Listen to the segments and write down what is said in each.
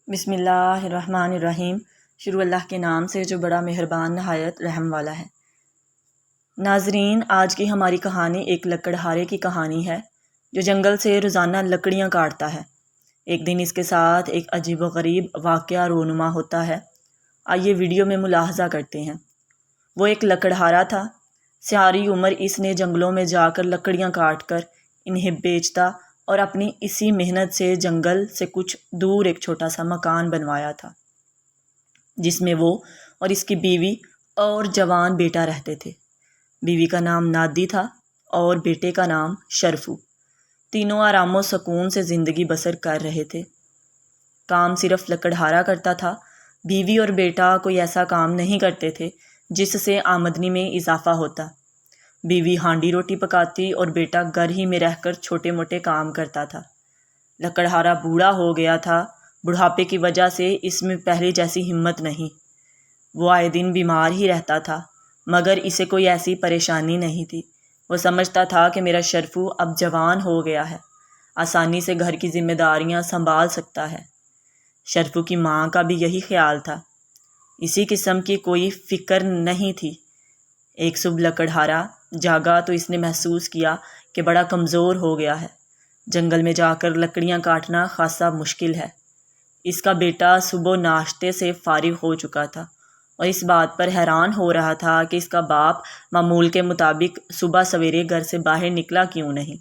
بسم اللہ الرحمن الرحیم۔ شروع اللہ کے نام سے جو بڑا مہربان نہایت رحم والا ہے۔ ناظرین، آج کی ہماری کہانی ایک لکڑہارے کی کہانی ہے جو جنگل سے روزانہ لکڑیاں کاٹتا ہے۔ ایک دن اس کے ساتھ ایک عجیب و غریب واقعہ رونما ہوتا ہے۔ آئیے ویڈیو میں ملاحظہ کرتے ہیں۔ وہ ایک لکڑہارا تھا۔ ساری عمر اس نے جنگلوں میں جا کر لکڑیاں کاٹ کر انہیں بیچتا اور اپنی اسی محنت سے جنگل سے کچھ دور ایک چھوٹا سا مکان بنوایا تھا جس میں وہ اور اس کی بیوی اور جوان بیٹا رہتے تھے۔ بیوی کا نام نادی تھا اور بیٹے کا نام شرفو۔ تینوں آرام و سکون سے زندگی بسر کر رہے تھے۔ کام صرف لکڑہارا کرتا تھا۔ بیوی اور بیٹا کوئی ایسا کام نہیں کرتے تھے جس سے آمدنی میں اضافہ ہوتا۔ بیوی ہانڈی روٹی پکاتی اور بیٹا گھر ہی میں رہ کر چھوٹے موٹے کام کرتا تھا۔ لکڑہارا بوڑھا ہو گیا تھا۔ بڑھاپے کی وجہ سے اس میں پہلے جیسی ہمت نہیں۔ وہ آئے دن بیمار ہی رہتا تھا، مگر اسے کوئی ایسی پریشانی نہیں تھی۔ وہ سمجھتا تھا کہ میرا شرفو اب جوان ہو گیا ہے، آسانی سے گھر کی ذمہ داریاں سنبھال سکتا ہے۔ شرفو کی ماں کا بھی یہی خیال تھا۔ اسی قسم کی کوئی فکر نہیں تھی۔ ایک صبح لکڑہارا جاگا تو اس نے محسوس کیا کہ بڑا کمزور ہو گیا ہے۔ جنگل میں جا کر لکڑیاں کاٹنا خاصا مشکل ہے۔ اس کا بیٹا صبح ناشتے سے فارغ ہو چکا تھا اور اس بات پر حیران ہو رہا تھا کہ اس کا باپ معمول کے مطابق صبح سویرے گھر سے باہر نکلا کیوں نہیں،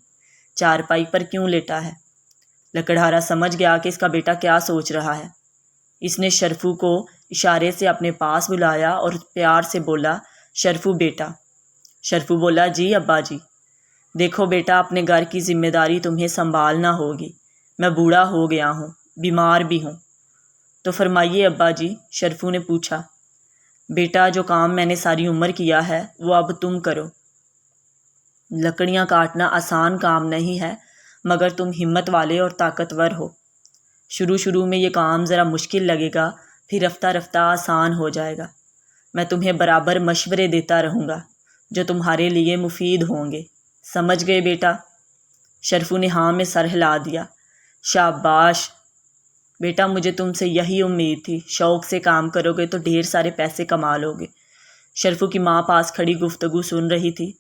چارپائی پر کیوں لیٹا ہے۔ لکڑہارا سمجھ گیا کہ اس کا بیٹا کیا سوچ رہا ہے۔ اس نے شرفو کو اشارے سے اپنے پاس بلایا اور پیار سے بولا، شرفو بیٹا۔ شرفو بولا، جی ابا جی۔ دیکھو بیٹا، اپنے گھر کی ذمہ داری تمہیں سنبھالنا ہوگی۔ میں بوڑھا ہو گیا ہوں، بیمار بھی ہوں۔ تو فرمائیے ابا جی، شرفو نے پوچھا۔ بیٹا، جو کام میں نے ساری عمر کیا ہے وہ اب تم کرو۔ لکڑیاں کاٹنا آسان کام نہیں ہے، مگر تم ہمت والے اور طاقتور ہو۔ شروع میں یہ کام ذرا مشکل لگے گا، پھر رفتہ رفتہ آسان ہو جائے گا۔ میں تمہیں برابر مشورے دیتا رہوں گا جو تمہارے لیے مفید ہوں گے۔ سمجھ گئے بیٹا؟ شرفو نے ہاں میں سر ہلا دیا۔ شاباش بیٹا، مجھے تم سے یہی امید تھی۔ شوق سے کام کرو گے تو ڈھیر سارے پیسے کما لو گے۔ شرفو کی ماں پاس کھڑی گفتگو سن رہی تھی۔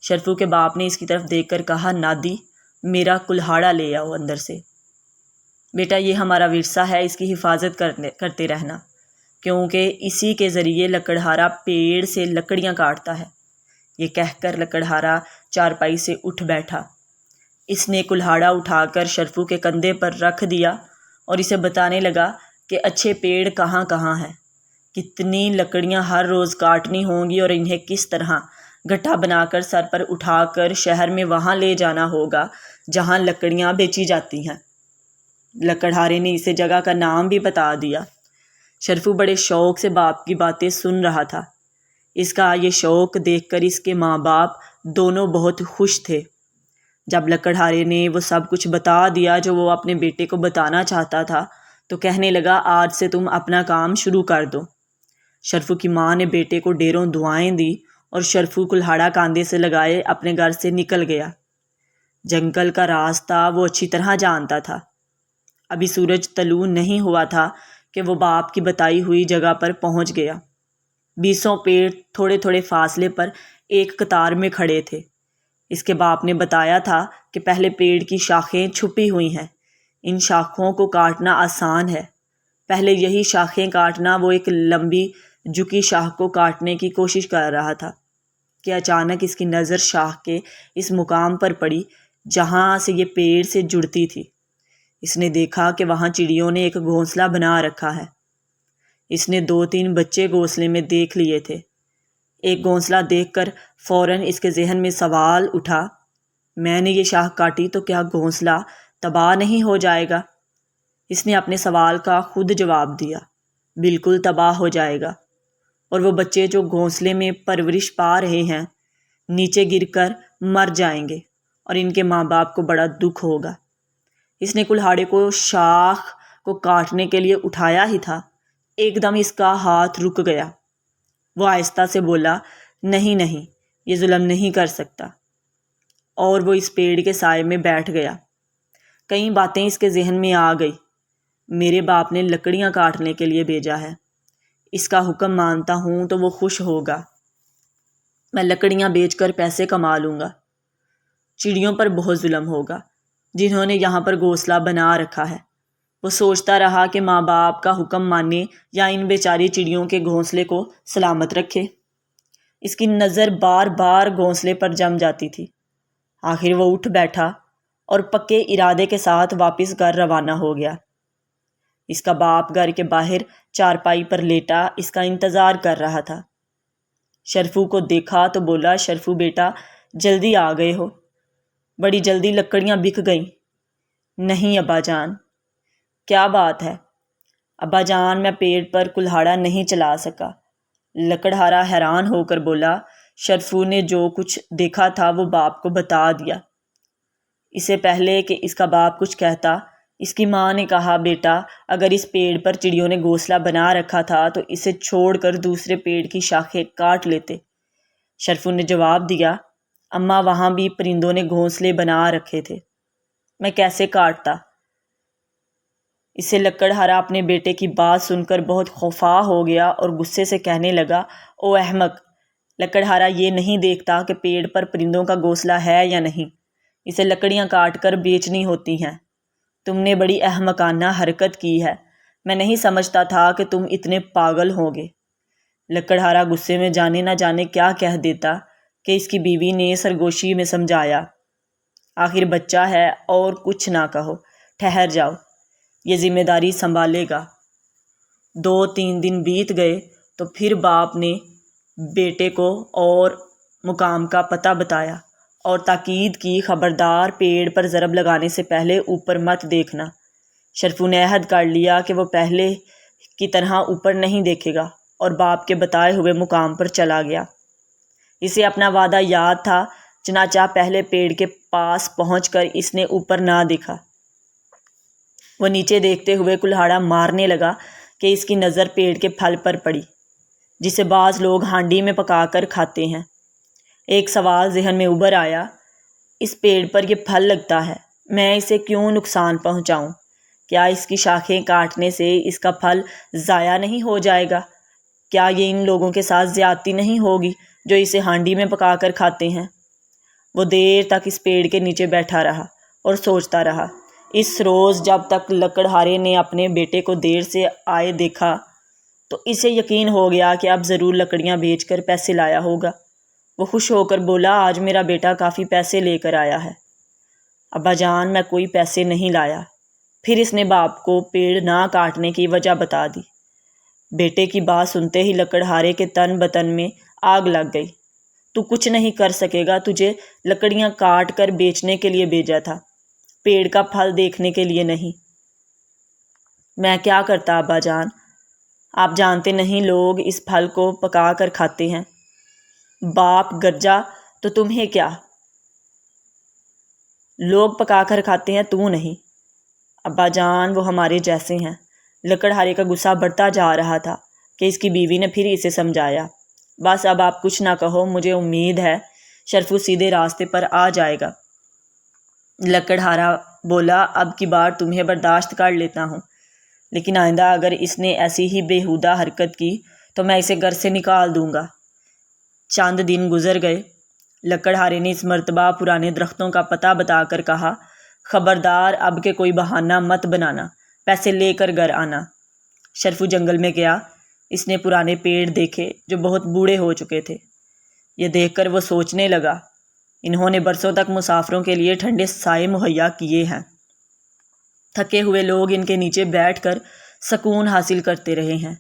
شرفو کے باپ نے اس کی طرف دیکھ کر کہا، نادی، میرا کلہاڑا لے آؤ اندر سے۔ بیٹا، یہ ہمارا ورثہ ہے، اس کی حفاظت کرتے رہنا، کیونکہ اسی کے ذریعے لکڑہارا پیڑ سے لکڑیاں کاٹتا ہے۔ یہ کہہ کر لکڑہارا چارپائی سے اٹھ بیٹھا۔ اس نے کلہاڑا اٹھا کر شرفو کے کندھے پر رکھ دیا اور اسے بتانے لگا کہ اچھے پیڑ کہاں کہاں ہیں، کتنی لکڑیاں ہر روز کاٹنی ہوں گی اور انہیں کس طرح گٹھا بنا کر سر پر اٹھا کر شہر میں وہاں لے جانا ہوگا جہاں لکڑیاں بیچی جاتی ہیں۔ لکڑہارے نے اسے جگہ کا نام بھی بتا دیا۔ شرفو بڑے شوق سے باپ کی باتیں سن رہا تھا۔ اس کا یہ شوق دیکھ کر اس کے ماں باپ دونوں بہت خوش تھے۔ جب لکڑہارے نے وہ سب کچھ بتا دیا جو وہ اپنے بیٹے کو بتانا چاہتا تھا تو کہنے لگا، آج سے تم اپنا کام شروع کر دو۔ شرفو کی ماں نے بیٹے کو ڈھیروں دعائیں دی اور شرفو کلہاڑا کاندھے سے لگائے اپنے گھر سے نکل گیا۔ جنگل کا راستہ وہ اچھی طرح جانتا تھا۔ ابھی سورج طلوع نہیں ہوا تھا کہ وہ باپ کی بتائی ہوئی جگہ پر پہنچ گیا۔ 20 پیڑ تھوڑے تھوڑے فاصلے پر ایک قطار میں کھڑے تھے۔ اس کے باپ نے بتایا تھا کہ پہلے پیڑ کی شاخیں چھپی ہوئی ہیں، ان شاخوں کو کاٹنا آسان ہے۔ پہلے یہی شاخیں کاٹنا، وہ ایک لمبی جھکی شاخ کو کاٹنے کی کوشش کر رہا تھا کہ اچانک اس کی نظر شاخ کے اس مقام پر پڑی جہاں سے یہ پیڑ سے جڑتی تھی۔ اس نے دیکھا کہ وہاں چڑیوں نے ایک گھونسلہ بنا رکھا ہے۔ اس نے 2-3 بچے گھونسلے میں دیکھ لیے تھے۔ ایک گھونسلہ دیکھ کر فوراً اس کے ذہن میں سوال اٹھا، میں نے یہ شاخ کاٹی تو کیا گھونسلہ تباہ نہیں ہو جائے گا؟ اس نے اپنے سوال کا خود جواب دیا، بالکل تباہ ہو جائے گا، اور وہ بچے جو گھونسلے میں پرورش پا رہے ہیں نیچے گر کر مر جائیں گے اور ان کے ماں باپ کو بڑا دکھ ہوگا۔ اس نے کلہاڑے کو شاخ کو کاٹنے کے لیے اٹھایا ہی تھا، ایک دم اس کا ہاتھ رک گیا۔ وہ آہستہ سے بولا، نہیں، یہ ظلم نہیں کر سکتا، اور وہ اس پیڑ کے سائے میں بیٹھ گیا۔ کئی باتیں اس کے ذہن میں آ گئی۔ میرے باپ نے لکڑیاں کاٹنے کے لیے بھیجا ہے، اس کا حکم مانتا ہوں تو وہ خوش ہوگا، میں لکڑیاں بیچ کر پیسے کما لوں گا۔ چڑیوں پر بہت ظلم ہوگا جنہوں نے یہاں پر گھونسلہ بنا رکھا ہے۔ وہ سوچتا رہا کہ ماں باپ کا حکم مانے یا ان بیچاری چڑیوں کے گھونسلے کو سلامت رکھے۔ اس کی نظر بار بار گھونسلے پر جم جاتی تھی۔ آخر وہ اٹھ بیٹھا اور پکے ارادے کے ساتھ واپس گھر روانہ ہو گیا۔ اس کا باپ گھر کے باہر چارپائی پر لیٹا اس کا انتظار کر رہا تھا۔ شرفو کو دیکھا تو بولا، شرفو بیٹا جلدی آ گئے ہو، بڑی جلدی لکڑیاں بک گئیں۔ نہیں ابا جان۔ کیا بات ہے؟ ابا جان میں پیڑ پر کلہاڑا نہیں چلا سکا۔ لکڑہارا حیران ہو کر بولا۔ شرفو نے جو کچھ دیکھا تھا وہ باپ کو بتا دیا۔ اسے پہلے کہ اس کا باپ کچھ کہتا، اس کی ماں نے کہا، بیٹا اگر اس پیڑ پر چڑیوں نے گھونسلہ بنا رکھا تھا تو اسے چھوڑ کر دوسرے پیڑ کی شاخیں کاٹ لیتے۔ شرفو نے جواب دیا، اماں وہاں بھی پرندوں نے گھونسلے بنا رکھے تھے، میں کیسے کاٹتا؟ اسے لکڑہارا اپنے بیٹے کی بات سن کر بہت خفا ہو گیا اور غصے سے کہنے لگا، او احمق، لکڑہارا یہ نہیں دیکھتا کہ پیڑ پر پرندوں کا گھونسلہ ہے یا نہیں، اسے لکڑیاں کاٹ کر بیچنی ہوتی ہیں۔ تم نے بڑی احمقانہ حرکت کی ہے، میں نہیں سمجھتا تھا کہ تم اتنے پاگل ہوگے۔ لکڑہارا غصے میں جانے نہ جانے کیا کہہ دیتا کہ اس کی بیوی نے سرگوشی میں سمجھایا، آخر بچہ ہے اور کچھ نہ کہو، ٹھہر جاؤ، یہ ذمہ داری سنبھالے گا۔ 2-3 دن بیت گئے تو پھر باپ نے بیٹے کو اور مقام کا پتہ بتایا اور تاکید کی، خبردار پیڑ پر ضرب لگانے سے پہلے اوپر مت دیکھنا۔ شرفو نے عہد کر لیا کہ وہ پہلے کی طرح اوپر نہیں دیکھے گا اور باپ کے بتائے ہوئے مقام پر چلا گیا۔ اسے اپنا وعدہ یاد تھا، چنانچہ پہلے پیڑ کے پاس پہنچ کر اس نے اوپر نہ دیکھا۔ وہ نیچے دیکھتے ہوئے کلہاڑا مارنے لگا کہ اس کی نظر پیڑ کے پھل پر پڑی، جسے بعض لوگ ہانڈی میں پکا کر کھاتے ہیں۔ ایک سوال ذہن میں ابھر آیا، اس پیڑ پر یہ پھل لگتا ہے، میں اسے کیوں نقصان پہنچاؤں؟ کیا اس کی شاخیں کاٹنے سے اس کا پھل ضائع نہیں ہو جائے گا؟ کیا یہ ان لوگوں کے ساتھ زیادتی نہیں ہوگی جو اسے ہانڈی میں پکا کر کھاتے ہیں؟ وہ دیر تک اس پیڑ کے نیچے بیٹھا رہا اور سوچتا رہا۔ اس روز جب تک لکڑہارے نے اپنے بیٹے کو دیر سے آئے دیکھا تو اسے یقین ہو گیا کہ اب ضرور لکڑیاں بیچ کر پیسے لایا ہوگا۔ وہ خوش ہو کر بولا، آج میرا بیٹا کافی پیسے لے کر آیا ہے۔ ابا جان میں کوئی پیسے نہیں لایا۔ پھر اس نے باپ کو پیڑ نہ کاٹنے کی وجہ بتا دی۔ بیٹے کی بات سنتے ہی لکڑہارے کے تن بتن میں آگ لگ گئی۔ تو کچھ نہیں کر سکے گا، تجھے لکڑیاں کاٹ کر بیچنے کے لیے بھیجا تھا، پیڑ کا پھل دیکھنے کے لیے نہیں۔ میں کیا کرتا ابا جان؟ آپ جانتے نہیں لوگ اس پھل کو پکا کر کھاتے ہیں۔ باپ گرجا تو تمہیں کیا؟ لوگ پکا کر کھاتے ہیں، تو نہیں۔ ابا جان وہ ہمارے جیسے ہیں۔ لکڑہارے کا غصہ بڑھتا جا رہا تھا کہ اس کی بیوی نے پھر اسے سمجھایا۔ بس اب آپ کچھ نہ کہو، مجھے امید ہے شرفو سیدھے راستے پر آ جائے گا۔ لکڑہارا بولا، اب کی بار تمہیں برداشت کر لیتا ہوں، لیکن آئندہ اگر اس نے ایسی ہی بیہودہ حرکت کی تو میں اسے گھر سے نکال دوں گا۔ چند دن گزر گئے۔ لکڑہارے نے اس مرتبہ پرانے درختوں کا پتہ بتا کر کہا، خبردار اب کے کوئی بہانہ مت بنانا، پیسے لے کر گھر آنا۔ شرفو جنگل میں گیا۔ اس نے پرانے پیڑ دیکھے جو بہت بوڑھے ہو چکے تھے۔ یہ دیکھ کر وہ سوچنے لگا، انہوں نے برسوں تک مسافروں کے لیے ٹھنڈے سائے مہیا کیے ہیں۔ تھکے ہوئے لوگ ان کے نیچے بیٹھ کر سکون حاصل کرتے رہے ہیں۔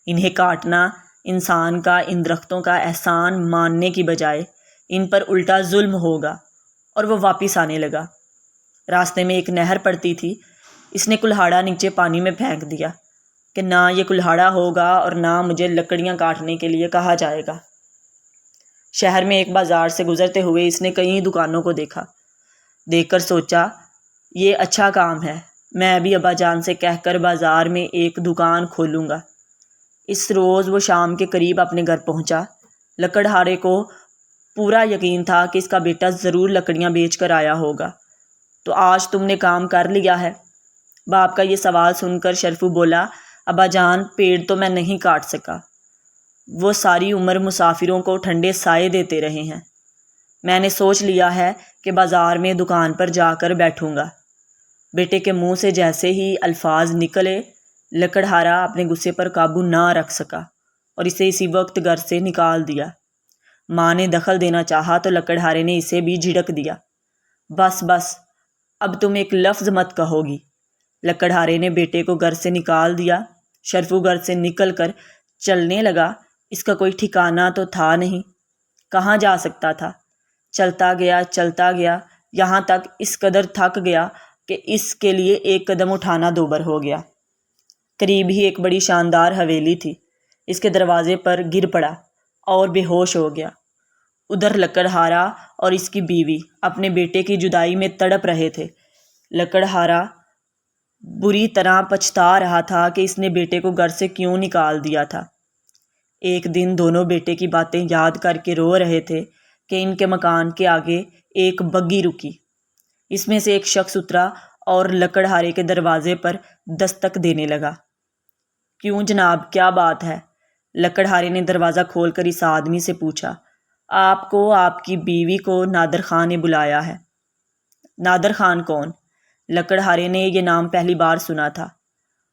انہیں کاٹنا انسان کا ان درختوں کا احسان ماننے کی بجائے ان پر الٹا ظلم ہوگا۔ اور وہ واپس آنے لگا۔ راستے میں ایک نہر پڑتی تھی۔ اس نے کلہاڑا نیچے پانی میں پھینک دیا کہ نہ یہ کلہاڑا ہوگا اور نہ مجھے لکڑیاں کاٹنے کے لیے کہا جائے گا۔ شہر میں ایک بازار سے گزرتے ہوئے اس نے کئی دکانوں کو دیکھا۔ دیکھ کر سوچا، یہ اچھا کام ہے، میں بھی ابا جان سے کہہ کر بازار میں ایک دکان کھولوں گا۔ اس روز وہ شام کے قریب اپنے گھر پہنچا۔ لکڑہارے کو پورا یقین تھا کہ اس کا بیٹا ضرور لکڑیاں بیچ کر آیا ہوگا۔ تو آج تم نے کام کر لیا ہے؟ باپ کا یہ سوال سن کر شرفو بولا، ابا جان پیڑ تو میں نہیں کاٹ سکا، وہ ساری عمر مسافروں کو ٹھنڈے سائے دیتے رہے ہیں۔ میں نے سوچ لیا ہے کہ بازار میں دکان پر جا کر بیٹھوں گا۔ بیٹے کے منہ سے جیسے ہی الفاظ نکلے، لکڑہارا اپنے غصے پر قابو نہ رکھ سکا اور اسے اسی وقت گھر سے نکال دیا۔ ماں نے دخل دینا چاہا تو لکڑہارے نے اسے بھی جھڑک دیا۔ بس بس، اب تم ایک لفظ مت کہو گی۔ لکڑہارے نے بیٹے کو گھر سے نکال دیا۔ شرفو گھر سے نکل کر چلنے لگا۔ اس کا کوئی ٹھکانہ تو تھا نہیں، کہاں جا سکتا تھا؟ چلتا گیا، یہاں تک اس قدر تھک گیا کہ اس کے لیے ایک قدم اٹھانا دوبر ہو گیا۔ قریب ہی ایک بڑی شاندار حویلی تھی، اس کے دروازے پر گر پڑا اور بے ہوش ہو گیا۔ ادھر لکڑہارا اور اس کی بیوی اپنے بیٹے کی جدائی میں تڑپ رہے تھے۔ لکڑہارا بری طرح پچھتا رہا تھا کہ اس نے بیٹے کو گھر سے کیوں نکال دیا تھا۔ ایک دن دونوں بیٹے کی باتیں یاد کر کے رو رہے تھے کہ ان کے مکان کے آگے ایک بگی رکی۔ اس میں سے ایک شخص اترا اور لکڑہارے کے دروازے پر دستک دینے لگا۔ کیوں جناب، کیا بات ہے؟ لکڑہارے نے دروازہ کھول کر اس آدمی سے پوچھا۔ آپ کو آپ کی بیوی کو نادر خان نے بلایا ہے۔ نادر خان کون؟ لکڑہارے نے یہ نام پہلی بار سنا تھا۔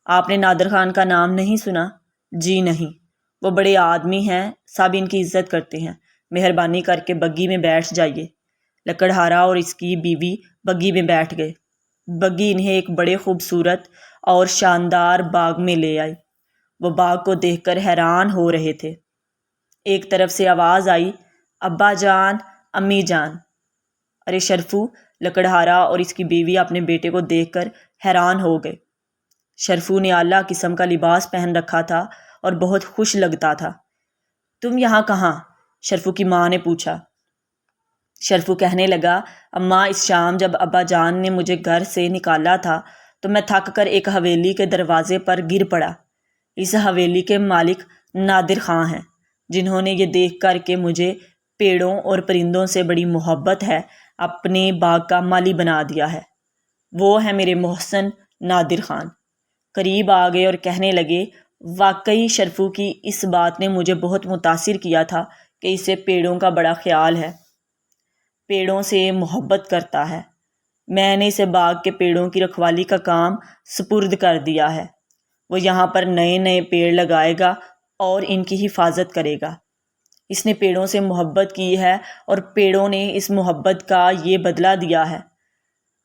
آپ نے نادر خان کا نام نہیں سنا؟ جی نہیں، وہ بڑے آدمی ہیں، سب ان کی عزت کرتے ہیں، مہربانی کر کے بگی میں بیٹھ جائیے۔ لکڑہارا اور اس کی بیوی بگی میں بیٹھ گئے۔ بگی انہیں ایک بڑے خوبصورت اور شاندار باغ میں لے آئی۔ وہ باغ کو دیکھ کر حیران ہو رہے تھے۔ ایک طرف سے آواز آئی، ابا جان، امی جان۔ ارے شرفو! لکڑہارا اور اس کی بیوی اپنے بیٹے کو دیکھ کر حیران ہو گئے۔ شرفو نے اعلیٰ قسم کا لباس پہن رکھا تھا اور بہت خوش لگتا تھا۔ تم یہاں کہاں؟ شرفو کی ماں نے پوچھا۔ شرفو کہنے لگا، اماں، اس شام جب ابا جان نے مجھے گھر سے نکالا تھا تو میں تھک کر ایک حویلی کے دروازے پر گر پڑا۔ اس حویلی کے مالک نادر خان ہیں، جنہوں نے یہ دیکھ کر کہ مجھے پیڑوں اور پرندوں سے بڑی محبت ہے، اپنے باغ کا مالی بنا دیا ہے۔ وہ ہے میرے محسن نادر خان۔ قریب آ گئے اور کہنے لگے، واقعی شرفو کی اس بات نے مجھے بہت متاثر کیا تھا کہ اسے پیڑوں کا بڑا خیال ہے، پیڑوں سے محبت کرتا ہے۔ میں نے اسے باغ کے پیڑوں کی رکھوالی کا کام سپرد کر دیا ہے۔ وہ یہاں پر نئے نئے پیڑ لگائے گا اور ان کی حفاظت کرے گا۔ اس نے پیڑوں سے محبت کی ہے اور پیڑوں نے اس محبت کا یہ بدلہ دیا ہے۔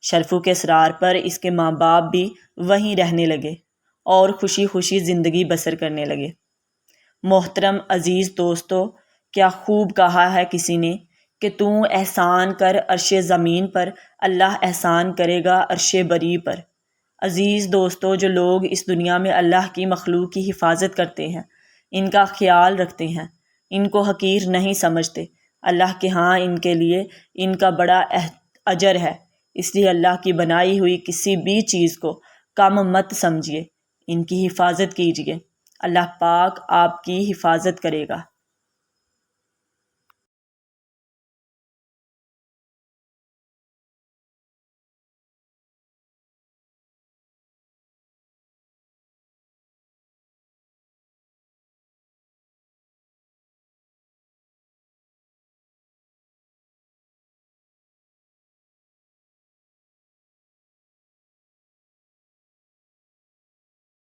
شرفو کے اصرار پر اس کے ماں باپ بھی وہیں رہنے لگے اور خوشی خوشی زندگی بسر کرنے لگے۔ محترم عزیز دوستو، کیا خوب کہا ہے کسی نے کہ تم احسان کر عرش زمین پر، اللہ احسان کرے گا عرش بری پر۔ عزیز دوستو، جو لوگ اس دنیا میں اللہ کی مخلوق کی حفاظت کرتے ہیں، ان کا خیال رکھتے ہیں، ان کو حقیر نہیں سمجھتے، اللہ کے ہاں ان کے لیے ان کا بڑا اجر ہے۔ اس لیے اللہ کی بنائی ہوئی کسی بھی چیز کو کم مت سمجھیے، ان کی حفاظت کیجیے۔ اللہ پاک آپ کی حفاظت کرے گا۔